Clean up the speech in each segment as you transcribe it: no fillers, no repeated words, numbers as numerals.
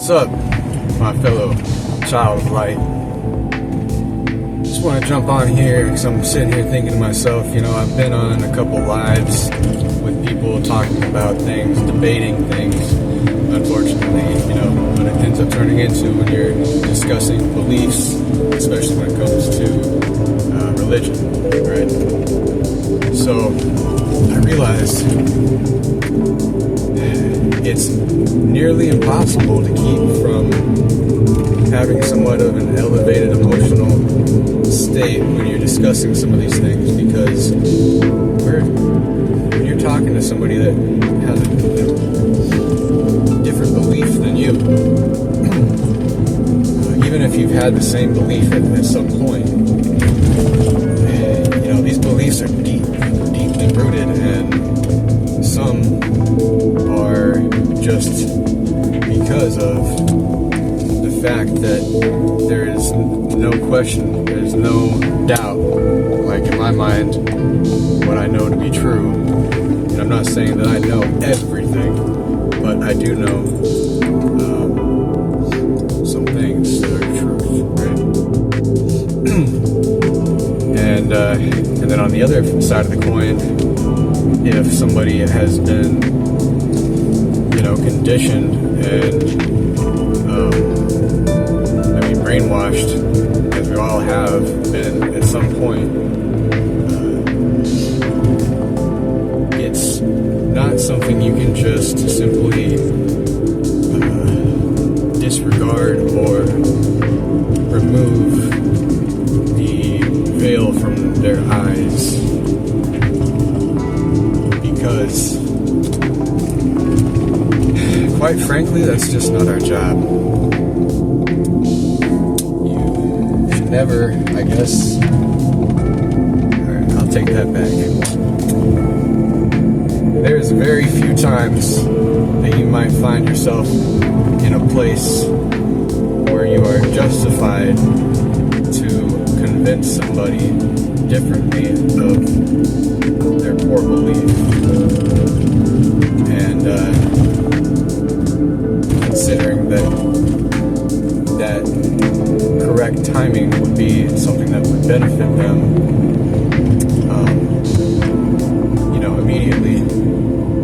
What's up, my fellow child of light? Just want to jump on here because I'm sitting here thinking to myself, I've been on a couple lives with people talking about things, debating things. Unfortunately, what it ends up turning into when you're discussing beliefs, especially when it comes to religion, right? So I realized it's nearly impossible to keep from having somewhat of an elevated emotional state when you're discussing some of these things, because when you're talking to somebody that has a different belief than you, even if you've had the same belief at some point, these beliefs are deeply rooted, and some are just because of the fact that there is no question, there's no doubt, like in my mind, what I know to be true. And I'm not saying that I know everything, but I do know some things that are truth, right? And then on the other side of the coin, if somebody has been, conditioned and, brainwashed, as we all have been at some point, it's not something you can just simply disregard or remove the veil from their eyes, because quite frankly, that's just not our job. You should never, I guess. Alright, I'll take that back. There's very few times that you might find yourself in a place where you are justified to convince somebody differently of their poor belief. And considering that correct timing would be something that would benefit them, immediately,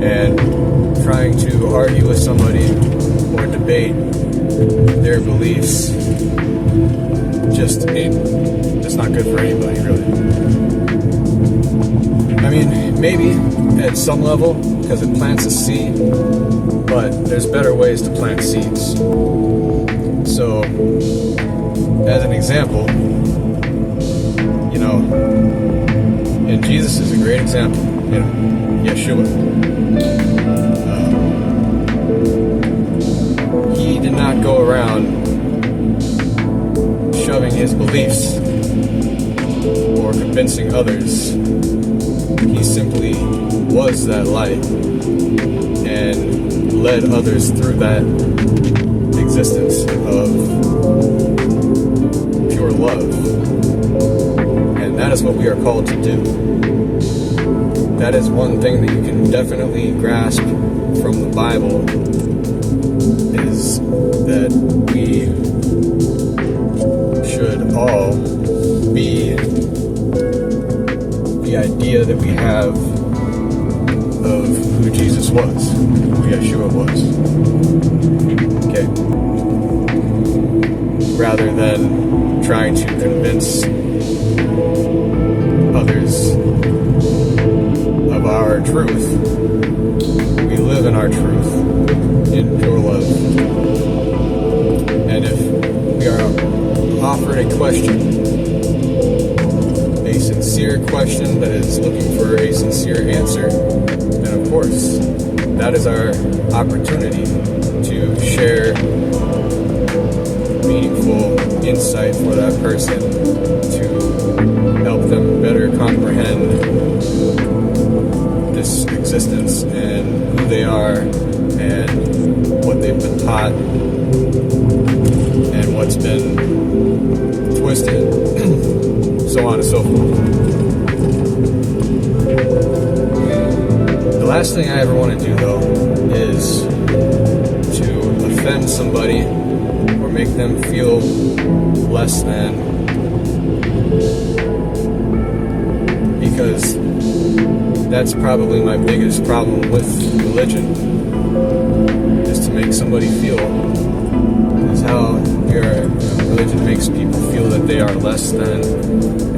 and trying to argue with somebody or debate their beliefs it's not good for anybody, really. I mean, maybe at some level, because it plants a seed, but there's better ways to plant seeds. So, as an example, and Jesus is a great example, Yeshua. He did not go around shoving his beliefs or convincing others. He simply was that light and led others through that existence of pure love. And that is what we are called to do. That is one thing that you can definitely grasp from the Bible, is that we should all be the idea that we have of who Jesus was, who Yeshua was. Okay. Rather than trying to convince others of our truth, we live in our truth in pure love. And if we are offered a question, a sincere question that is looking for a sincere answer, then of course, that is our opportunity to share meaningful insight for that person, to help them better comprehend this existence and who they are and what they've been taught and what's been twisted, so on and so forth. The last thing I ever want to do, though, is to offend somebody or make them feel less than, because that's probably my biggest problem with religion, is to make somebody feel, is how religion makes people feel that they are less than,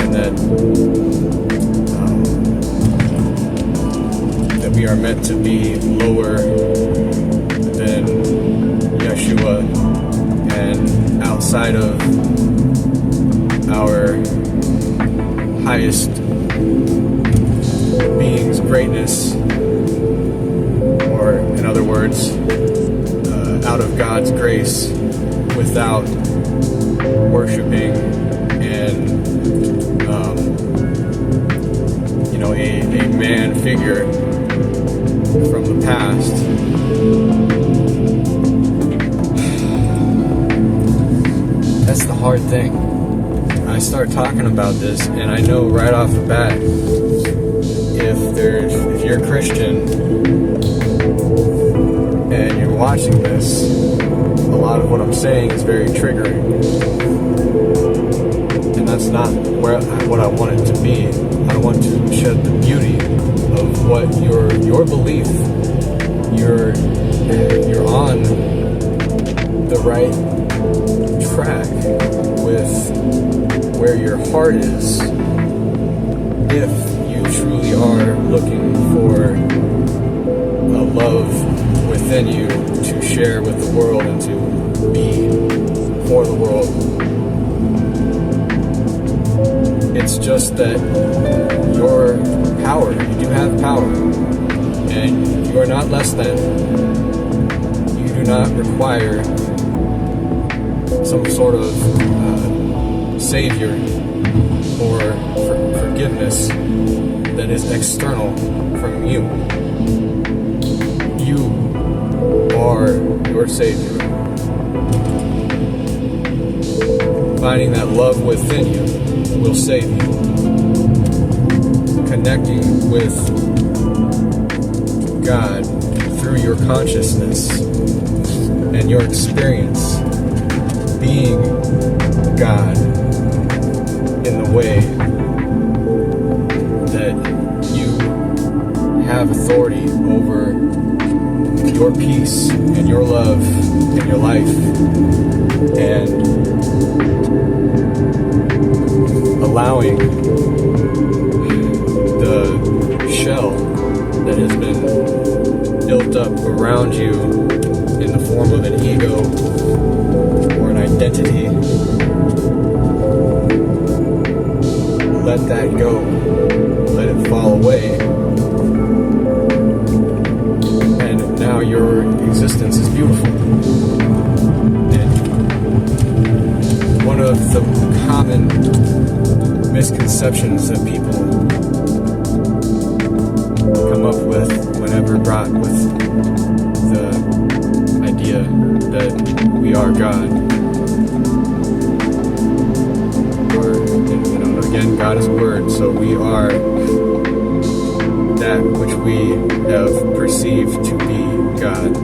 and that we are meant to be lower than Yeshua and outside of our highest being's greatness, or in other words, out of God's grace, without worshiping and a man figure from the past. That's the hard thing. I start talking about this, and I know right off the bat, if you're a Christian and you're watching this, a lot of what I'm saying is very triggering, and that's not what I want it to be. I want to shed the beauty of what your belief. You're on the right track with where your heart is, if you truly are looking for a love within you to share with the world and to be for the world. It's just that your power, you do have power, and you are not less than. You do not require some sort of savior or forgiveness that is external from you. You are your savior. Finding that love within you will save you. Connecting with God through your consciousness and your experience, being God in the way that you have authority over your peace and your love and your life, and allowing the shell that has been built up around you in the form of an ego or an identity, let that go, let it fall away, and now your existence is beautiful. And one of the common misconceptions that people come up with whenever brought with the idea that we are God, or again, God is a word, so we are that which we have perceived to be God.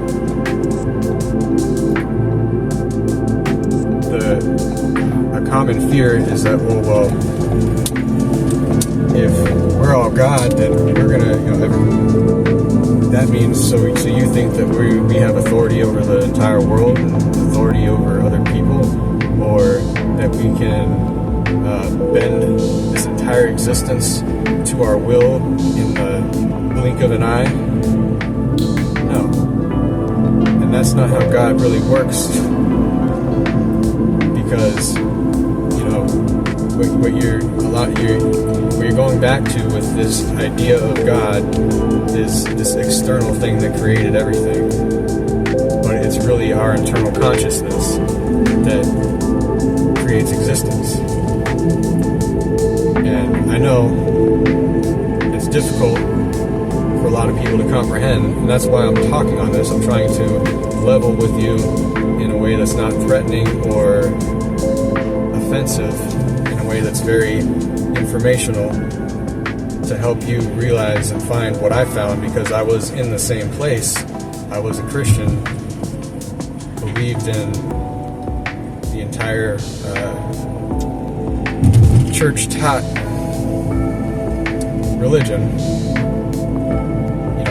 A common fear is that, well, if we're all God, then we're gonna, that means, so you think that we have authority over the entire world, and authority over other people, or that we can bend this entire existence to our will in the blink of an eye? No. And that's not how God really works. Because, what you're going back to with this idea of God is this external thing that created everything. But it's really our internal consciousness that creates existence. And I know it's difficult for a lot of people to comprehend, and that's why I'm talking on this. I'm trying to level with you in a way that's not threatening or offensive, in a way that's very informational, to help you realize and find what I found, because I was in the same place. I was a Christian believed in the entire church-taught religion,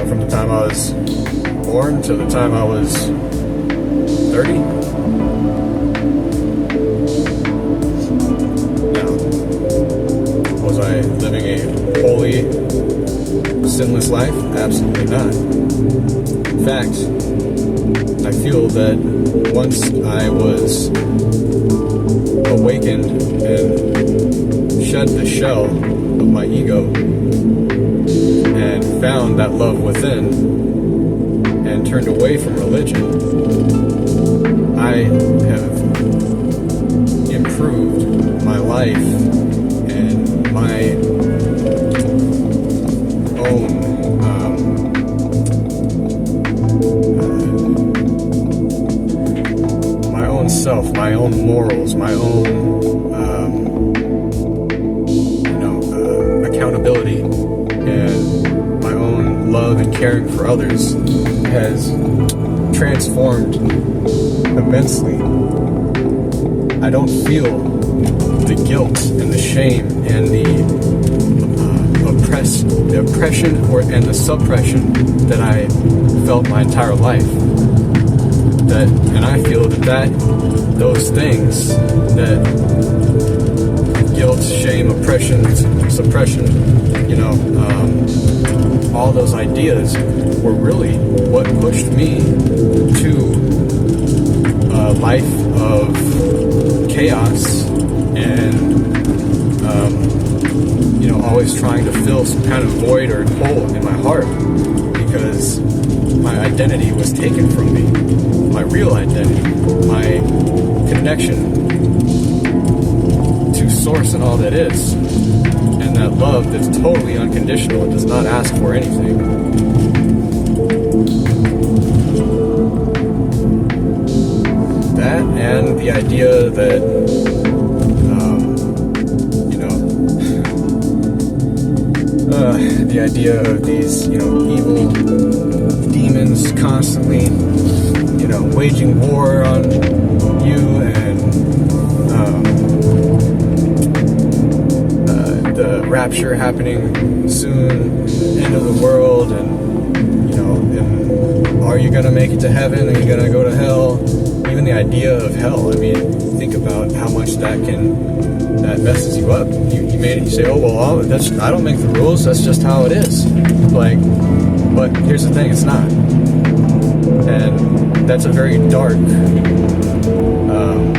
from the time I was born to the time I was 30. Now, was I living a holy, sinless life? Absolutely not. In fact, I feel that once I was awakened and shed the shell of my ego and found that love within and turned away from religion, I have improved my life and my own self, my own morals, my own accountability, and my own love and caring for others has transformed immensely. I don't feel the guilt and the shame and the oppression and the suppression that I felt my entire life. And I feel that those things, that guilt, shame, oppression, suppression, all those ideas were really what pushed me to a life of chaos and, always trying to fill some kind of void or hole in my heart, because my identity was taken from me. My real identity, my connection to source and all that is, and that love that's totally unconditional and does not ask for anything. That and the idea that the idea of these evil demons constantly waging war on you, and the rapture happening soon, end of the world, and are you gonna make it to heaven? Are you gonna go to hell? Even the idea of hell, think about how much that messes you up. You made it, you say, oh well, I don't make the rules, that's just how it is. But here's the thing, it's not. And that's a very dark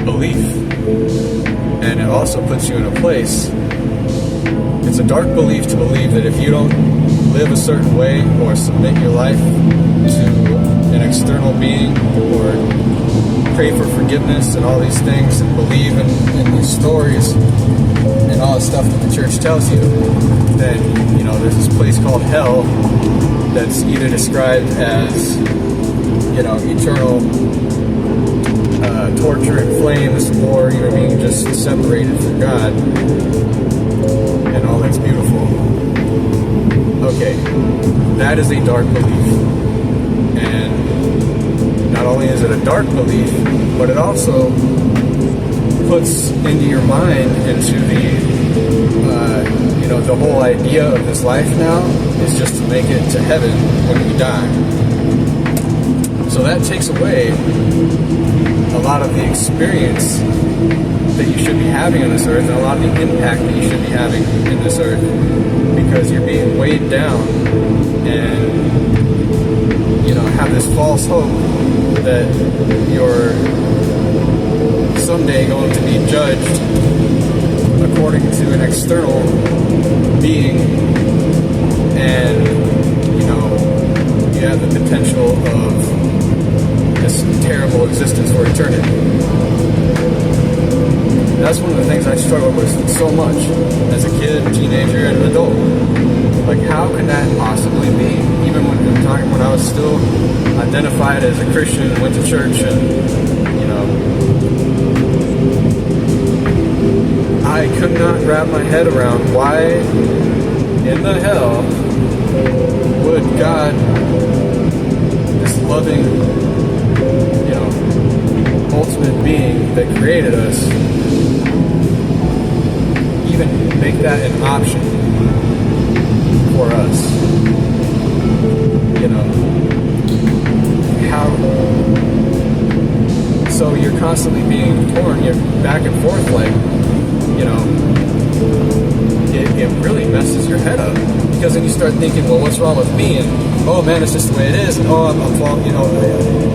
belief, and it also puts you in a place. It's a dark belief to believe that if you don't live a certain way or submit your life to an external being or pray for forgiveness and all these things and believe in these stories and all the stuff that the church tells you, then there's this place called hell that's either described as eternal torture and flames, or being just separated from God, and all that's beautiful. Okay, that is a dark belief, and not only is it a dark belief, but it also puts into your mind, into the whole idea of this life now is just to make it to heaven when we die. So that takes away a lot of the experience that you should be having on this earth, and a lot of the impact that you should be having in this earth, because you're being weighed down and have this false hope that you're someday going to be judged according to an external being, and you have the potential of this terrible existence for eternity. That's one of the things I struggled with so much as a kid, teenager, and an adult. Like, how can that possibly be? Even when I was still identified as a Christian and went to church, and I could not wrap my head around why in the hell would God, this loving, ultimate being that created us even make that an option for us? You know, how? So you're constantly being torn. You're back and forth, like, you know, it really messes your head up, because then you start thinking, well, what's wrong with me? And oh man, it's just the way it is. And oh, I'm you know,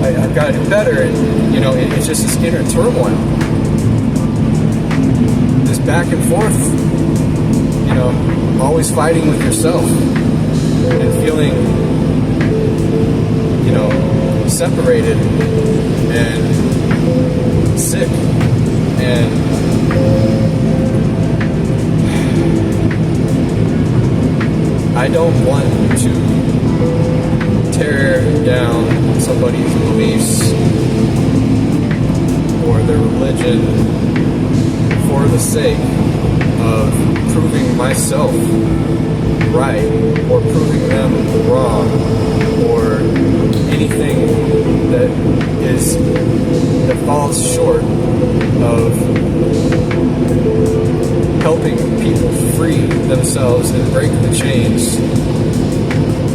I've got to do better. And you know, it's just this inner turmoil, this back and forth. You know, always fighting with yourself and feeling, you know, separated and sick and I don't want to tear down somebody's beliefs or their religion for the sake of proving myself right or proving them wrong or anything that falls short of helping people free themselves and break the chains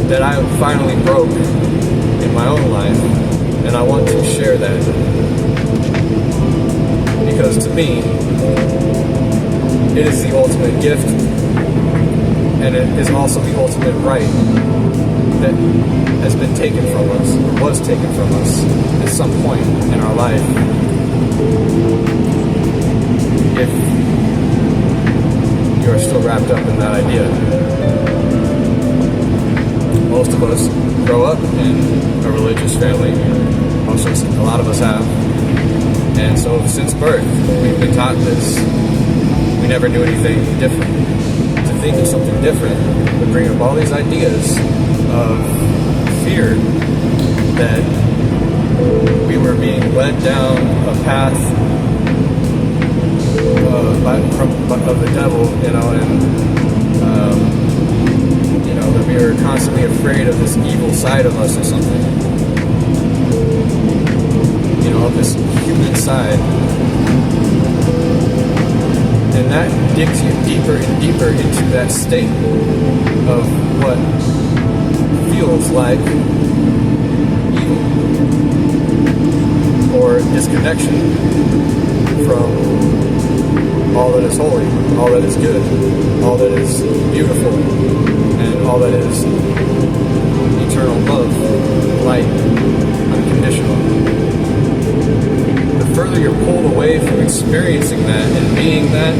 that I finally broke in my own life, and I want to share that, because to me it is the ultimate gift, and it is also the ultimate right that has been taken from us, or was taken from us at some point in our life. If you're still wrapped up in that idea. Most of us grow up in a religious family. A lot of us have. And so since birth, we've been taught this. We never knew anything different. To think of something different would bring up all these ideas of fear that we were being led down a path of the devil, you know, and you know, that we were constantly afraid of this evil side of us or something, you know, of this human side, and that digs you deeper and deeper into that state of what feels like evil or disconnection from all that is holy, all that is good, all that is beautiful, and all that is eternal love, light, unconditional. The further you're pulled away from experiencing that and being that,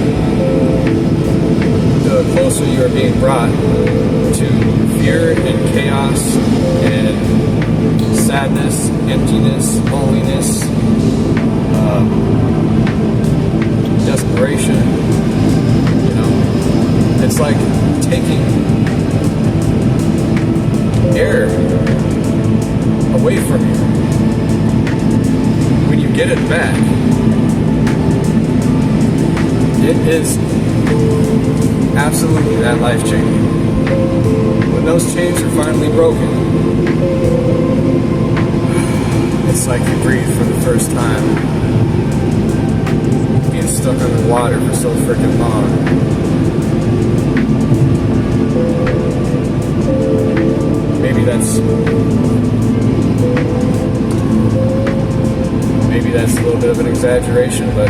the closer you're being brought to fear and chaos and sadness, emptiness, loneliness, desperation. You know, it's like taking air away from you. When you get it back, it is absolutely that life-changing. When those chains are finally broken, it's like you breathe for the first time. Being stuck underwater for so freaking long. Maybe that's a little bit of an exaggeration, but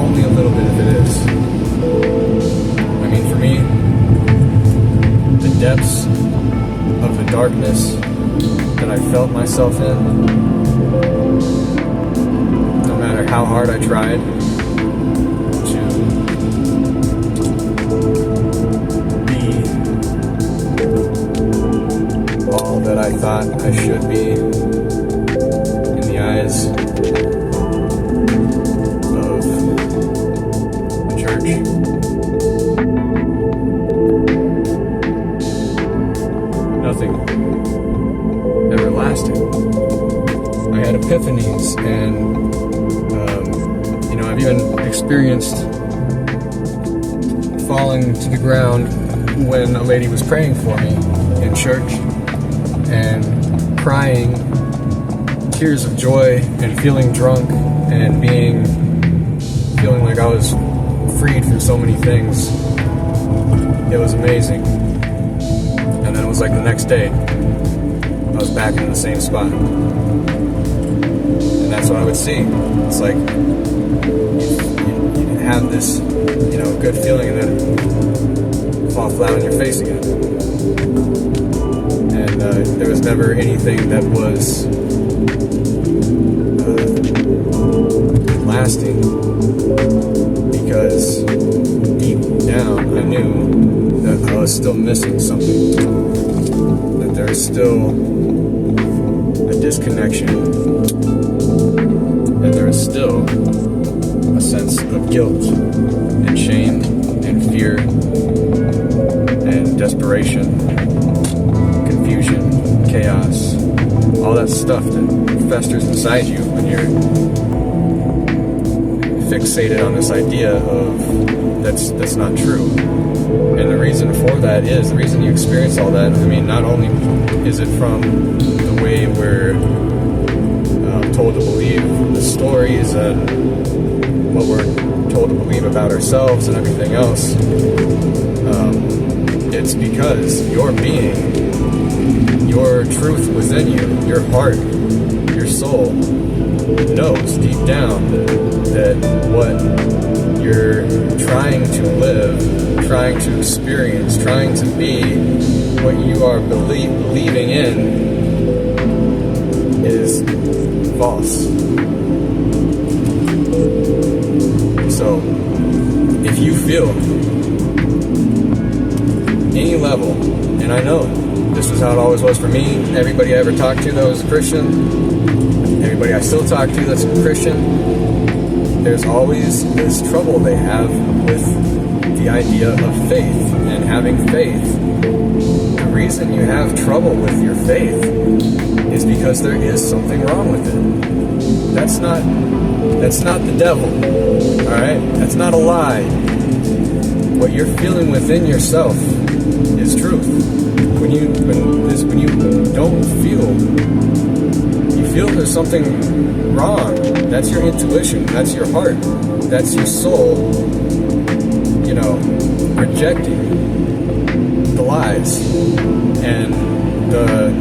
only a little bit of it is. I mean, for me, the depths of the darkness that I felt myself in, no matter how hard I tried to be all that I thought I should be in the eyes of the church. Nothing ever lasted. I had epiphanies, and you know, I've even experienced falling to the ground when a lady was praying for me in church and crying tears of joy and feeling drunk and feeling like I was freed from so many things. It was amazing. And then it was like the next day, I was back in the same spot. And that's what I would see. It's like you have this, good feeling and then fall flat on your face again. And there was never anything that was lasting, because deep down I knew that I was still missing something, that there is still a disconnection, and there is still a sense of guilt and shame and fear and desperation, confusion, chaos, all that stuff that festers inside you when you're fixated on this idea of that's not true. And the reason for that is, the reason you experience all that, not only is it from the way we're told to believe the stories and what we're told to believe about ourselves and everything else, it's because your being, your truth within you, your heart, your soul, knows deep down that what you're trying to live, trying to experience, trying to be, what you are believing in is false. So, if you feel any level, and I know this is how it always was for me, everybody I ever talked to that was a Christian, everybody I still talk to that's a Christian, there's always this trouble they have with the idea of faith and having faith. The reason you have trouble with your faith is because there is something wrong with it. That's not the devil, all right? That's not a lie. What you're feeling within yourself is truth. When you don't feel there's something wrong, that's your intuition, that's your heart, that's your soul, rejecting the lies and the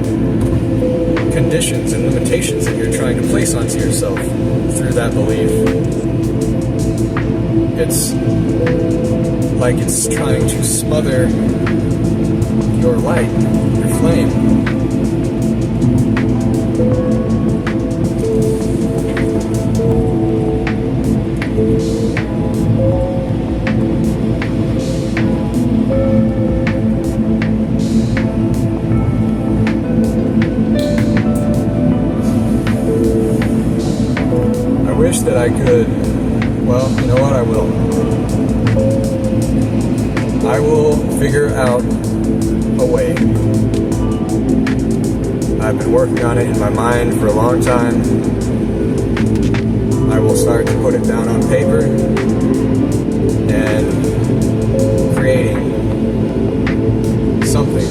conditions and limitations that you're trying to place onto yourself through that belief. It's like it's trying to smother your light, your flame. I wish that I could, well, you know what, I will. I will figure out a way. I've been working on it in my mind for a long time. I will start to put it down on paper and creating something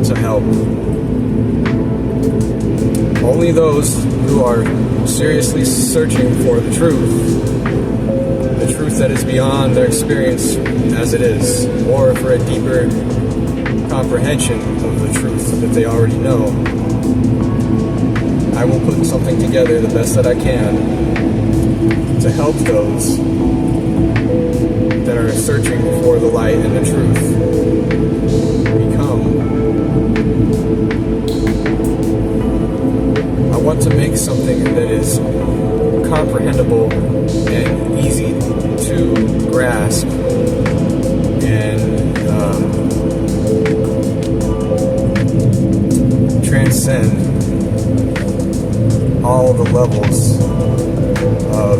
to help. Only those who are seriously searching for the truth that is beyond their experience as it is, or for a deeper comprehension of the truth that they already know. I will put something together the best that I can to help those that are searching for the light and the truth become. I want to make something that is comprehensible and easy to grasp and transcend all the levels of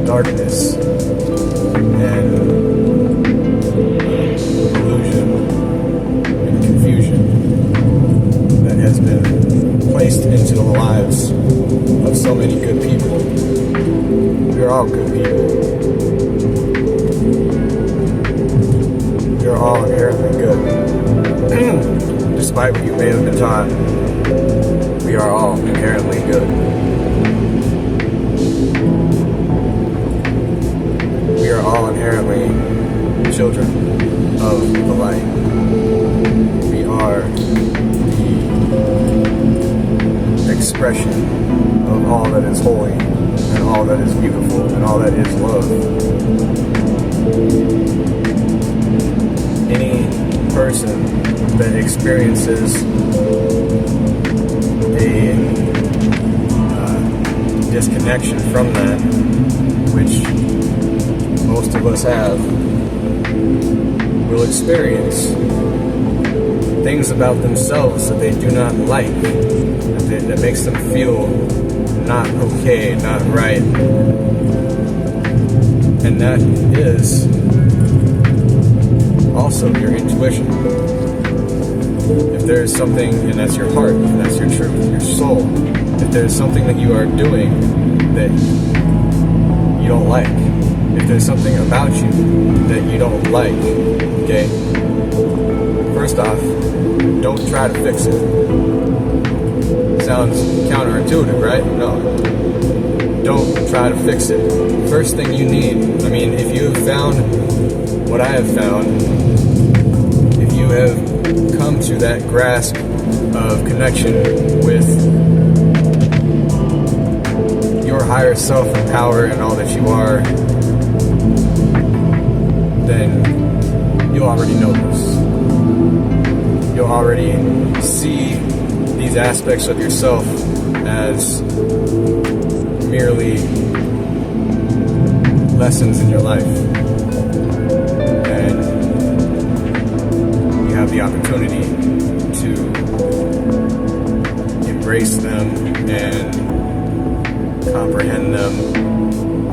darkness and illusion and confusion that has been placed into the lives of so many good people. We're all good people. We're all inherently good, despite what you may have been taught. We are all inherently good. We are all inherently children of the light. We are the expression of all that is holy and all that is beautiful and all that is love. Any person that experiences a disconnection from that, which most of us have, will experience things about themselves that they do not like, that makes them feel not okay, not right. And that is also your intuition. If there is something, and that's your heart, and that's your truth, your soul, if there's something that you are doing that you don't like, if there's something about you that you don't like, okay, first off, don't try to fix it. Sounds counterintuitive, right? No. Don't try to fix it. First thing you need, if you have found what I have found, if you have come to that grasp of connection with your higher self and power and all that you are, then you'll already know this. You'll already see these aspects of yourself as merely lessons in your life. And you have the opportunity to embrace them and comprehend them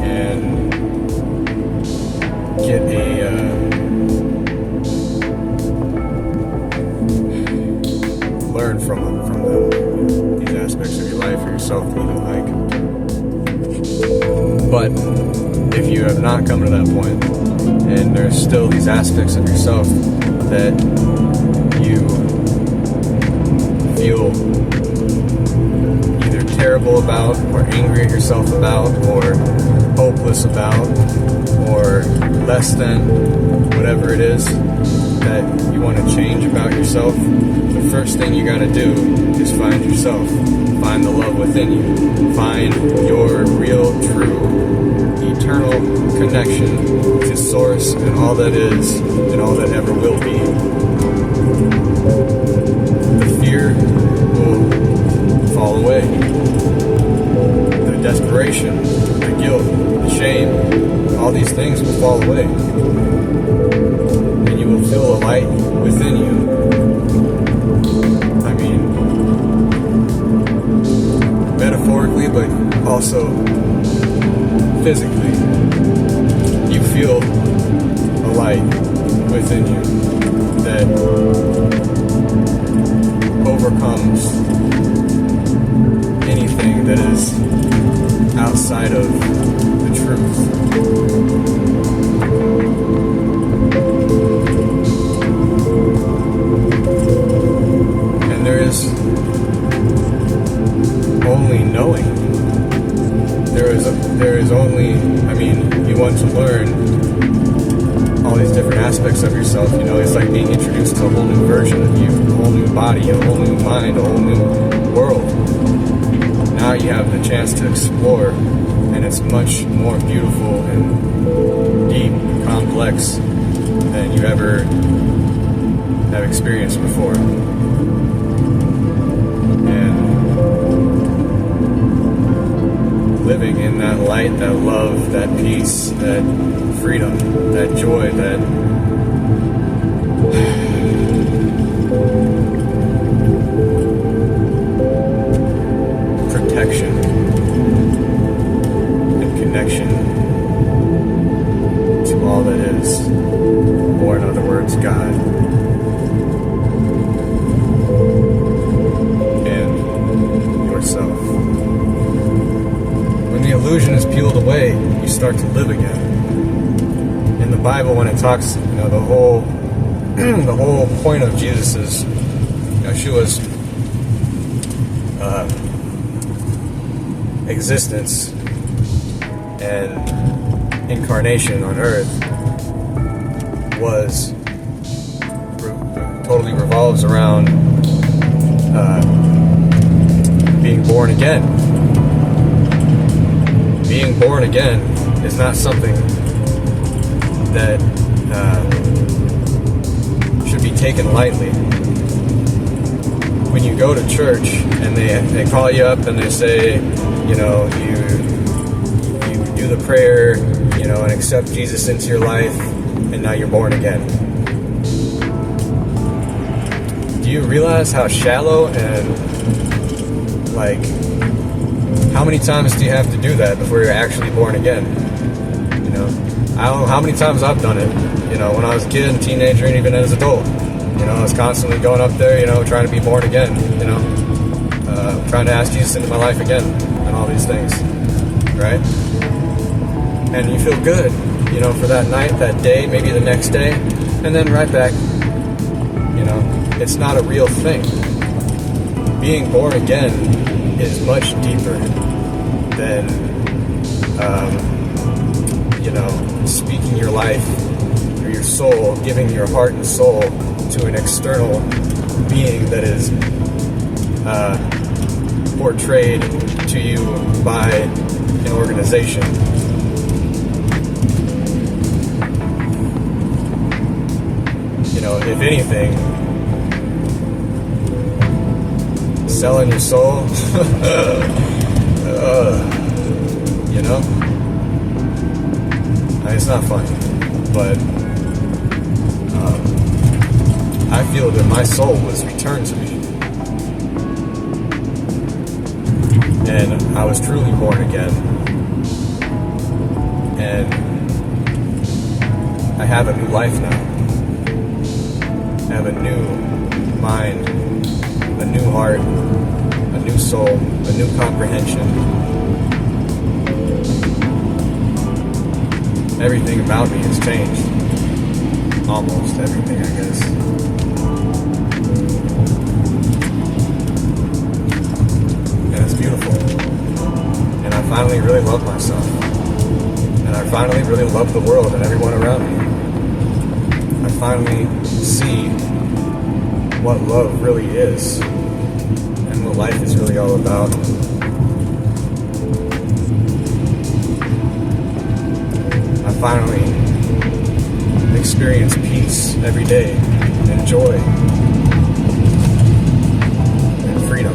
and get learn from them, these aspects of your life or yourself that you don't like. But if you have not come to that point, and there's still these aspects of yourself that you feel either terrible about, or angry at yourself about, or hopeless about, or less than, whatever it is that you want to change about yourself, the first thing you got to do is find yourself. Find the love within you. Find your real, true, eternal connection to Source and all that is and all that ever will be. The fear will fall away. The desperation, the guilt, the shame, all these things will fall away. And you will feel a light within you. Metaphorically, but also physically, you feel a light within you that overcomes anything that is outside of the truth. And there is only knowing. There is only, you want to learn all these different aspects of yourself. It's like being introduced to a whole new version of you, a whole new body, a whole new mind, a whole new world. Now you have the chance to explore, and it's much more beautiful and deep, complex than you ever have experienced before. Living in that light, that love, that peace, that freedom, that joy, that protection and connection to all that is, or in other words, God. And yourself. When the illusion is peeled away, you start to live again. In the Bible, when it talks, the whole point of Yeshua's existence and incarnation on Earth totally revolves around being born again. Being born again is not something that should be taken lightly. When you go to church and they call you up and they say, you do the prayer, and accept Jesus into your life, and now you're born again. Do you realize how shallow and how many times do you have to do that before you're actually born again? I don't know how many times I've done it. When I was a kid and teenager and even as an adult. I was constantly going up there, trying to be born again, trying to ask Jesus into my life again and all these things, right? And you feel good, for that night, that day, maybe the next day, and then right back, it's not a real thing. Being born again is much deeper than, speaking your life or your soul, giving your heart and soul to an external being that is portrayed to you by an organization. If anything, selling your soul, it's not fun, but I feel that my soul was returned to me, and I was truly born again, and I have a new life now. I have a new mind, a new heart, a new soul, a new comprehension. Everything about me has changed. Almost everything, I guess. And it's beautiful. And I finally really love myself. And I finally really love the world and everyone around me. I finally see what love really is and what life is really all about. I finally experience peace every day and joy and freedom.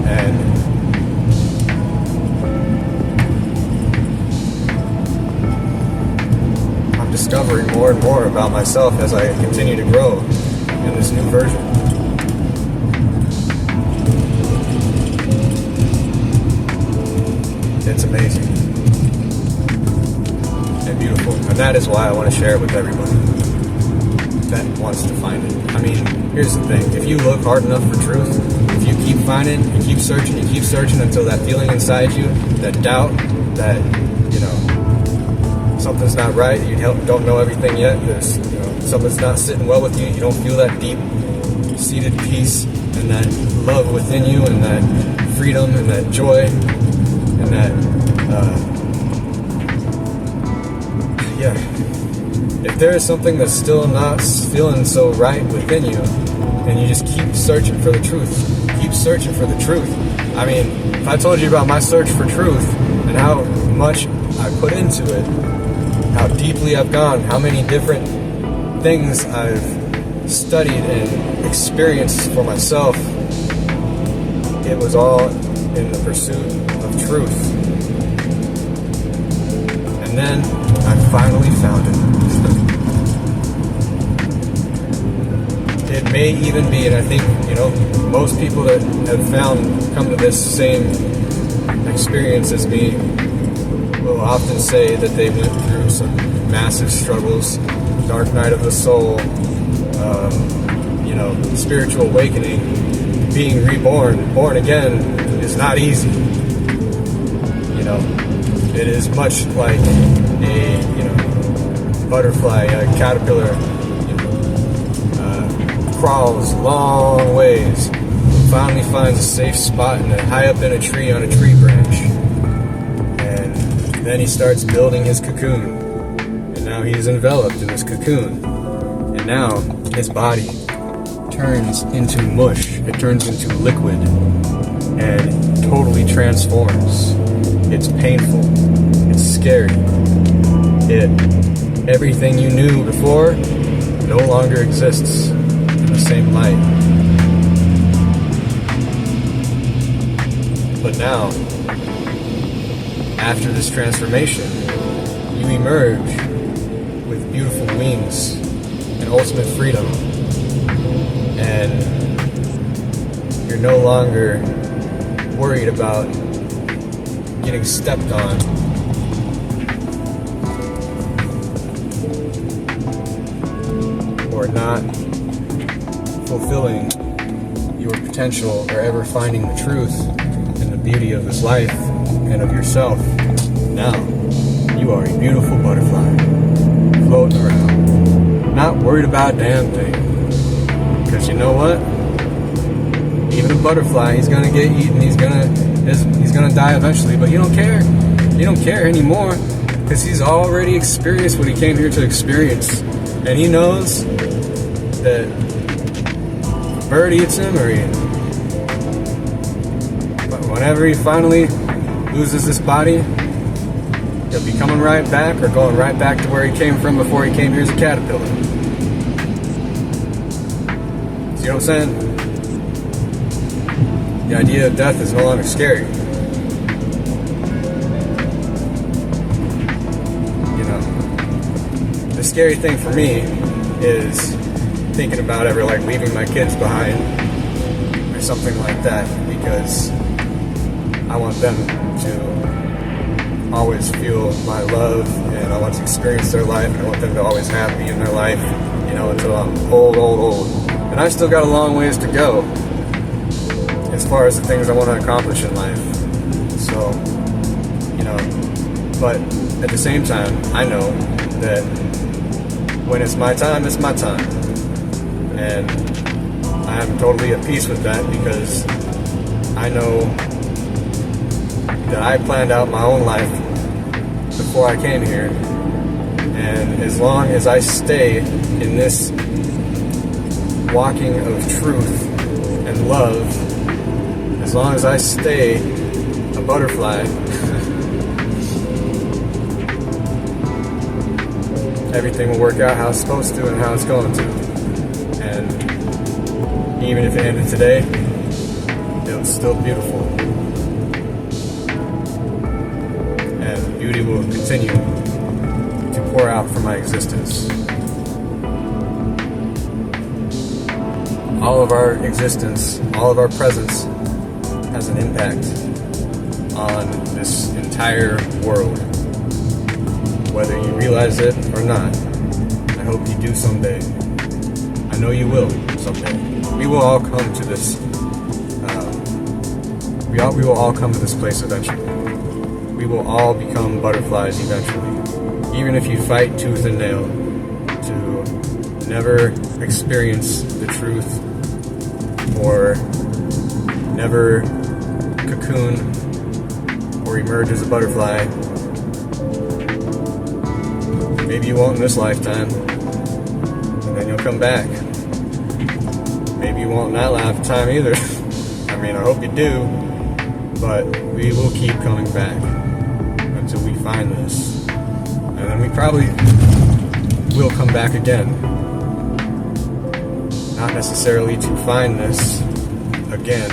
And I'm discovering more and more about myself as I continue to grow in this new version. It's amazing and beautiful, and that is why I want to share it with everybody that wants to find it. I mean, here's the thing: if you look hard enough for truth, if you keep finding, you keep searching until that feeling inside you, that doubt, that something's not right, you don't know everything yet, there's something's not sitting well with you, you don't feel that deep-seated peace and that love within you and that freedom and that joy. And that, if there is something that's still not feeling so right within you, and you just keep searching for the truth, I mean, if I told you about my search for truth and how much I put into it, how deeply I've gone, how many different things I've studied and experienced for myself, it was all in the pursuit of truth. And then I finally found it. It may even be, and I think, most people that have come to this same experience as me will often say that they went through some massive struggles, dark night of the soul, spiritual awakening, being reborn, born again, is not easy. It is much like a butterfly, a caterpillar, crawls long ways, finally finds a safe spot high up in a tree on a tree branch. And then he starts building his cocoon. And now he's enveloped in this cocoon. And now his body turns into mush. It turns into liquid and totally transforms. It's painful. It's scary. Everything you knew before no longer exists in the same light. But now, after this transformation, you emerge with beautiful wings and ultimate freedom. And you're no longer worried about getting stepped on. Or not fulfilling your potential, or ever finding the truth and the beauty of this life and of yourself. Now, you are a beautiful butterfly, floating around, not worried about a damn thing. Because you know what? Even a butterfly, he's gonna get eaten, he's gonna die eventually, but you don't care. You don't care anymore, because he's already experienced what he came here to experience. And he knows that if a bird eats him, whenever he finally loses this body, he'll be coming right back, or going right back to where he came from before he came here as a caterpillar. See what I'm saying? The idea of death is no longer scary. The scary thing for me is thinking about ever leaving my kids behind or something like that, because I want them to always feel my love, and I want to experience their life, and I want them to always have me in their life, until I'm old. And I still got a long ways to go as far as the things I want to accomplish in life. So, but at the same time, I know that when it's my time, it's my time. And I am totally at peace with that, because I know that I planned out my own life before I came here. And as long as I stay in this walking of truth and love, as long as I stay a butterfly, everything will work out how it's supposed to and how it's going to. And even if it ended today, it was still beautiful. And beauty will continue to pour out from my existence. All of our existence, all of our presence has an impact on this entire world. Whether you realize it or not, I hope you do someday. I know you will someday. We will all come to this. We will all come to this place eventually. We will all become butterflies eventually. Even if you fight tooth and nail to never experience the truth, or never cocoon or emerge as a butterfly. Maybe you won't in this lifetime, and then you'll come back. Maybe you won't in that lifetime either. I hope you do, but we will keep coming back until we find this. And then we probably will come back again. Not necessarily to find this again,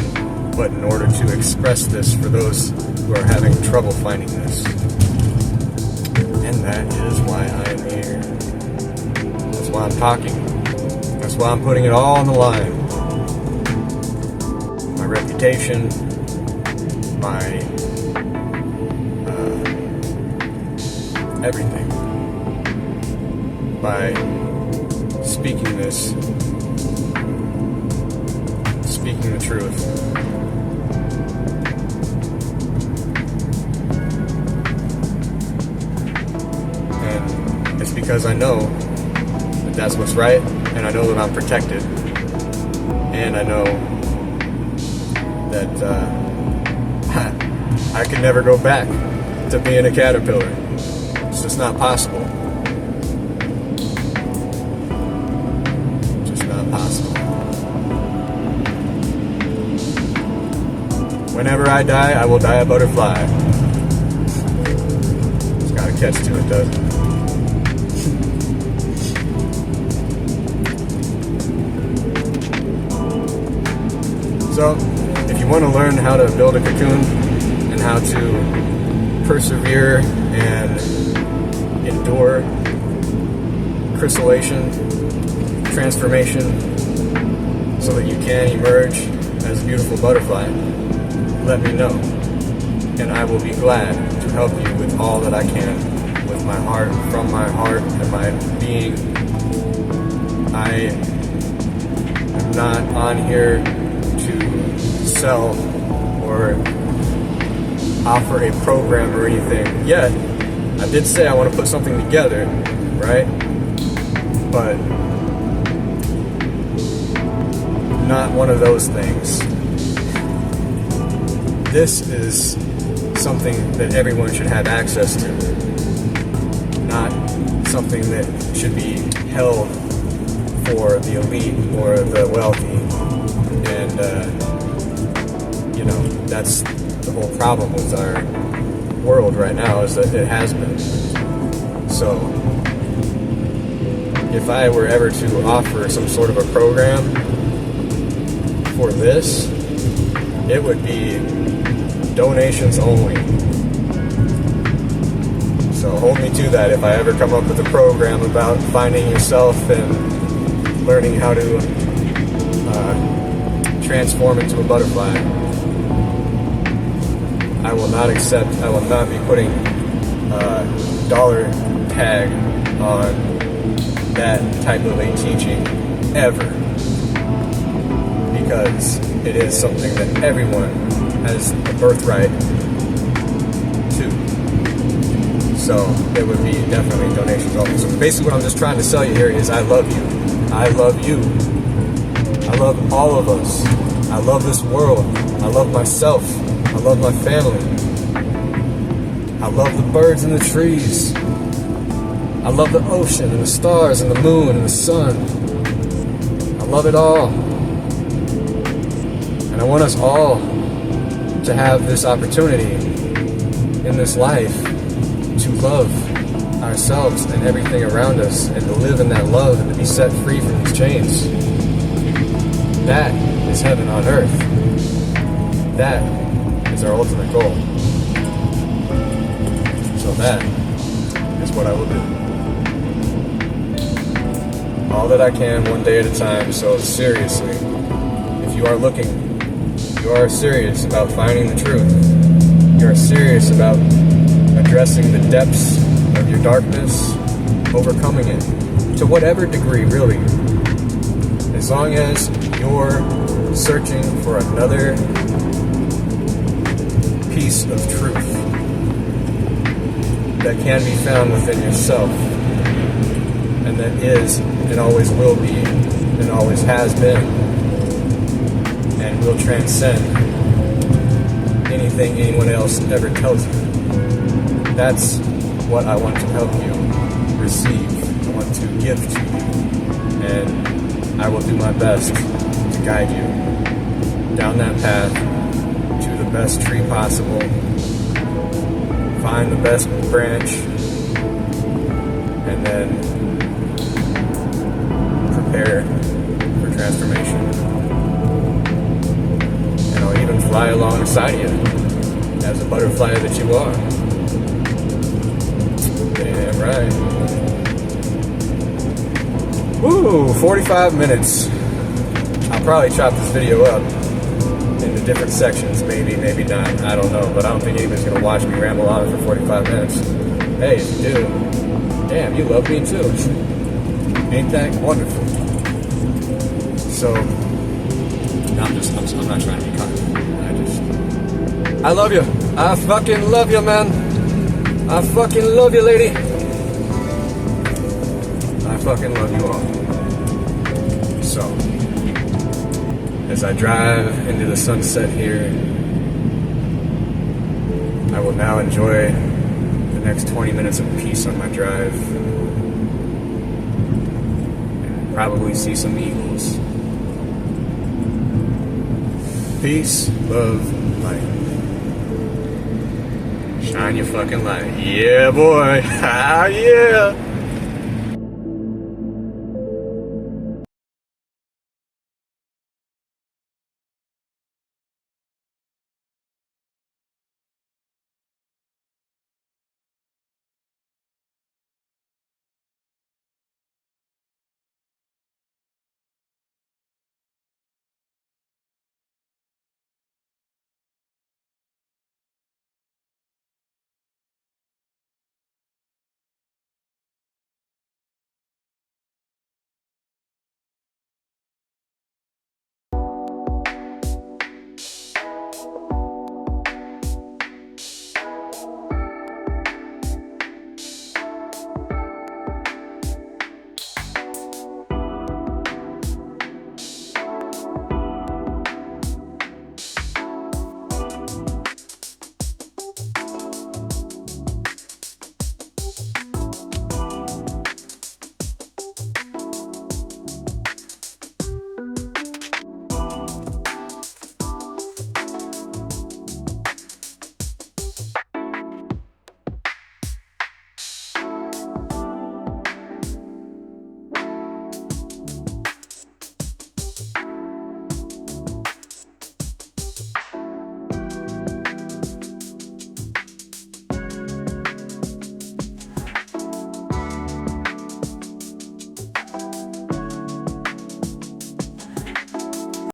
but in order to express this for those who are having trouble finding this. And that is why I am here. That's why I'm talking. That's why I'm putting it all on the line. My reputation, my everything. By speaking this, speaking the truth. And it's because I know that that's what's right, and I know that I'm protected, And I know that I can never go back to being a caterpillar. It's just not possible. Just not possible. Whenever I die, I will die a butterfly. It's got a catch to it, doesn't it? So, if you want to learn how to build a cocoon and how to persevere and endure chrysalation, transformation, so that you can emerge as a beautiful butterfly, let me know. And I will be glad to help you with all that I can, with my heart, from my heart and my being. I am not on here to sell or offer a program or anything yet. I did say I want to put something together, right? But not one of those things. This is something that everyone should have access to, not something that should be held for the elite or the wealthy. And, that's the whole problem with our world right now, is that it has been. So, if I were ever to offer some sort of a program for this, it would be donations only. So hold me to that. If I ever come up with a program about finding yourself and learning how to transform into a butterfly, I will not be putting a dollar tag on that type of a teaching ever, because it is something that everyone has a birthright to. So it would be definitely donations only. So basically what I'm just trying to sell you here is I love you. I love you. I love all of us. I love this world. I love myself. I love my family. I love the birds and the trees. I love the ocean and the stars and the moon and the sun. I love it all. And I want us all to have this opportunity in this life to love ourselves and everything around us, and to live in that love and to be set free from these chains. That is heaven on earth. That is our ultimate goal. So that is what I will do. All that I can, one day at a time. So seriously, if you are looking, you are serious about finding the truth, you are serious about addressing the depths of your darkness, overcoming it, to whatever degree, really. As long as you're searching for another piece of truth that can be found within yourself, and that is, and always will be, and always has been, and will transcend anything anyone else ever tells you. That's what I want to help you receive. I want to give to you. And I will do my best to guide you down that path to the best tree possible. Find the best branch. And then prepare for transformation. And I'll even fly alongside you as a butterfly that you are. Damn right. Woo, 45 minutes. I'll probably chop this video up into different sections, maybe not, I don't know, but I don't think anybody's gonna watch me ramble on for 45 minutes. Hey, if you do, damn, you love me too. Ain't that wonderful? So, no, I'm not trying to be kind. I love you. I fucking love you, man. I fucking love you, lady. I fucking love you all. So, as I drive into the sunset here, I will now enjoy the next 20 minutes of peace on my drive. And probably see some eagles. Peace, love, light. Shine your fucking light. Yeah, boy. Ah, yeah.